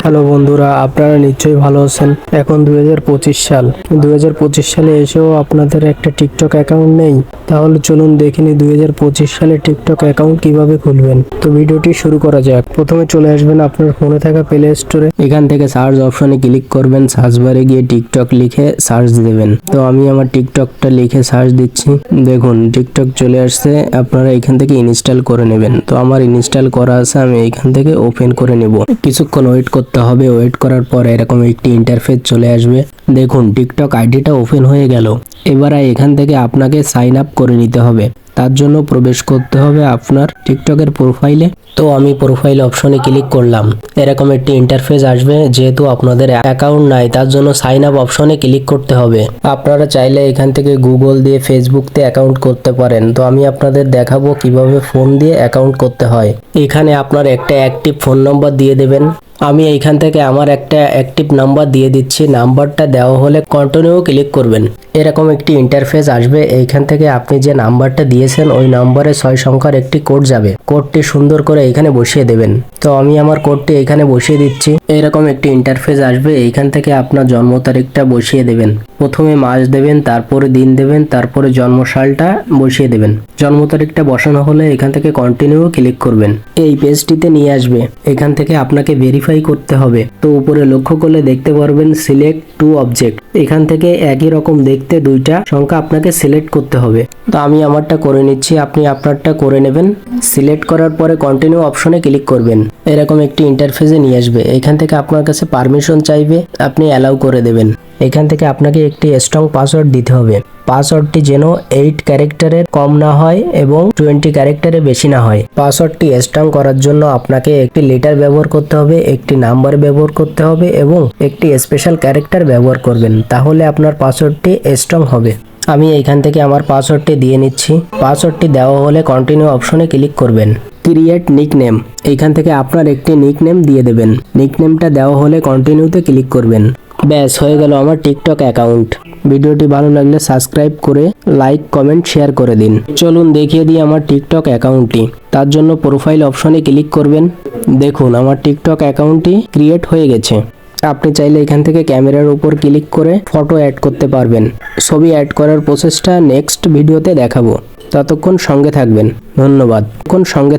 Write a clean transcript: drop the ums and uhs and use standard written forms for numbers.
Hello বন্ধুরা, আপনারা নিশ্চয়ই ভালো আছেন। এখন 2025 সাল। 2025 সালে এসেও আপনাদের একটা টিকটক অ্যাকাউন্ট নেই? তাহলে চলুন দেখে নিই 2025 সালে টিকটক অ্যাকাউন্ট কিভাবে খুলবেন। তো ভিডিওটি শুরু করা যাক। প্রথমে চলে আসবেন আপনার ফোনে থাকা প্লে স্টোরে। এখান থেকে সার্চ অপশনে ক্লিক করবেন। সার্চ বারে গিয়ে টিকটক লিখে সার্চ দেবেন। তো আমি আমার টিকটকটা লিখে সার্চ দিচ্ছি। দেখুন টিকটক চলে আসছে। আপনারা এখান থেকে ইনস্টল করে নেবেন। তো আমার ইনস্টল করা আছে, আমি এখান থেকে ওপেন করে নেব। কিছুক্ষণ ওয়েট করতে হবে। ওয়েট করার পর এরকম একটি ইন্টারফেস চলে আসবে। দেখুন টিকটক আইডিটা ওপেন হয়ে গেল। এবারে এখান থেকে আপনাকে সাইন আপ করে নিতে হবে। তার জন্য প্রবেশ করতে হবে আপনার টিকটকের প্রোফাইলে। তো আমি প্রোফাইল অপশনে ক্লিক করলাম। এরকম একটি ইন্টারফেস আসবে। যেহেতু আপনাদের অ্যাকাউন্ট নাই, তার জন্য সাইন আপ অপশনে ক্লিক করতে হবে। আপনারা চাইলে এখান থেকে গুগল দিয়ে ফেসবুক দিয়ে অ্যাকাউন্ট করতে পারেন। তো আমি আপনাদের দেখাবো কিভাবে ফোন দিয়ে অ্যাকাউন্ট করতে হয়। এখানে আপনার একটা অ্যাক্টিভ ফোন নম্বর দিয়ে দেবেন। আমি এইখান থেকে আমার একটা অ্যাক্টিভ নাম্বার দিয়ে দিচ্ছি। নাম্বারটা দেওয়া হলে কন্টিনিউ ক্লিক করবেন। এরকম একটি ইন্টারফেস আসবে। এইখান থেকে আপনি যে নাম্বারটা দিয়েছেন ওই নম্বরে 6 সংখ্যার একটি কোড যাবে। কোডটি সুন্দর করে এখানে বসিয়ে দেবেন। তো আমি আমার কোডটি এখানে বসিয়ে দিচ্ছি। এরকম একটি ইন্টারফেস আসবে। এইখান থেকে আপনার জন্ম তারিখটা বসিয়ে দেবেন। প্রথমে মাস দেবেন, তারপরে দিন দেবেন, তারপরে জন্ম সালটা বসিয়ে দেবেন। জন্ম তারিখটা বসানো হলে এখান থেকে কন্টিনিউ ক্লিক করবেন। এই পেজটিতে নিয়ে আসবে। এখান থেকে আপনাকে ভেরিফাই করতে হবে। তো উপরে লক্ষ্য করলে দেখতে পারবেন সিলেক্ট টু অবজেক্ট। এখান থেকে একই রকম দেখতে দুইটা সংখ্যা আপনাকে সিলেক্ট করতে হবে। তো আমি আমারটা করে নিচ্ছি, আপনি আপনারটা করে নেবেন। সিলেক্ট করার পরে কন্টিনিউ অপশনে ক্লিক করবেন। এরকম একটি ইন্টারফেসে নিয়ে আসবে। এখান থেকে আপনার কাছে পারমিশন চাইবে, আপনি অ্যালাউ করে দেবেন। এখান থেকে আপনাকে একটি স্ট্রং পাসওয়ার্ড দিতে হবে। পাসওয়ার্ডটি যেন 8 ক্যারেক্টারের কম না হয় এবং 20 ক্যারেক্টারের বেশি না হয়। পাসওয়ার্ডটি স্ট্রং করার জন্য আপনাকে একটি লেটার ব্যবহার করতে হবে, একটি নাম্বার ব্যবহার করতে হবে এবং একটি স্পেশাল ক্যারেক্টার ব্যবহার করবেন। তাহলে আপনার পাসওয়ার্ডটি স্ট্রং হবে। আমি এইখান থেকে আমার পাসওয়ার্ডটি দিয়ে নিচ্ছি। পাসওয়ার্ডটি দেওয়া হলে কন্টিনিউ অপশনে ক্লিক করবেন। Create nickname. এইখান থেকে আপনার একটি নিকনেম দিয়ে দেবেন। নিকনেমটা দেওয়া হলে কন্টিনিউতে ক্লিক করবেন। ব্যাস হয়ে গেল আমার টিকটক অ্যাকাউন্ট। ভিডিওটি ভালো লাগলে সাবস্ক্রাইব করে লাইক কমেন্ট শেয়ার করে দিন। চলুন দেখিয়ে দিই আমার টিকটক অ্যাকাউন্টটি। তার জন্য প্রোফাইল অপশনে ক্লিক করবেন। দেখুন আমার টিকটক অ্যাকাউন্টটি ক্রিয়েট হয়ে গেছে। আপনি চাইলে এখান থেকে ক্যামেরার উপর ক্লিক করে ফটো অ্যাড করতে পারবেন। ছবি অ্যাড করার প্রসেসটা নেক্সট ভিডিওতে দেখাবো। ততক্ষণ সঙ্গে থাকবেন। ধন্যবাদ। সঙ্গে